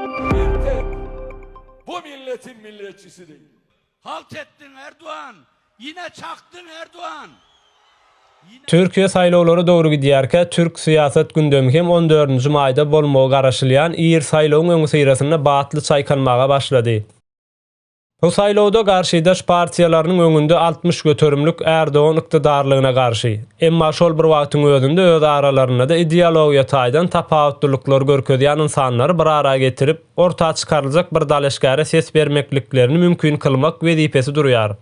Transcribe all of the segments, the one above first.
Bir tek bu milletin milliyetçisi değil. Halt ettin Erdoğan. Yine çaktın Erdoğan. Türkiye saýlawlary dogry gidýärkä Türk siýasat gündemi hem 14-nji maýda bolmagy garaşylýan ýer saýlawyň öňü syrasynda batly çaýkanmaga başlady. Bu saýlawda garşydaş partiýalarynyň öňünde 60 göterimlik Erdoğan ykdydarlygyna garşy. Emma şol bir wagtyň özünde öz aralaryna da ideologiýa taýdan tapawutlyklar görkezýän insanlary bir araya getirip ortağa çykaryljak bir dalaşgara ses bermekliklerini mümkin kılmak wezipesi durýar.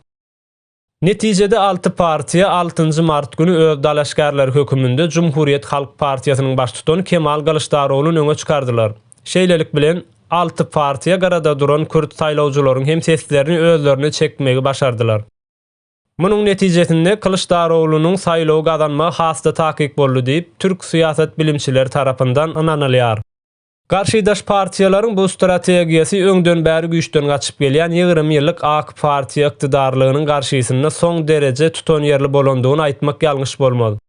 Netijede 6 partiýa 6-njy mart günü öz dalaşgarlar hökümünde Cumhuriyet Halk Partiýasynyň baş tutan Kemal Kılıçdarowyny öňe çykardylar. Şeýlelik bilen 6 partiýa garada duran Kürt saýlawjylaryň hem seslerini özlerine çekmegi başardylar. Munyň netijesinde Kılıçdarowynyň saýlaw gazanmagy hasda takyk boldy diýip Türk siýasat bilimçileri tarapyndan ananylýar. Garşydaş partiýalaryň bu strategiýasy öňden bäri güýçden gaçyp gelýän 20 ýyllyk AK partiýa ykdydarlygynyň garşysynda soň derece tutan ýerli bolandygyny aýtmak ýalňyş bolmaz.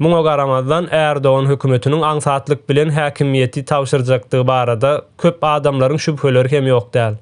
Muňa garamazdan Erdoğan hökümetiniň aňsatlyk bilen häkimiýeti tawşyrjakdygy barada köp adamlaryň şüpheleri hem ýok däl.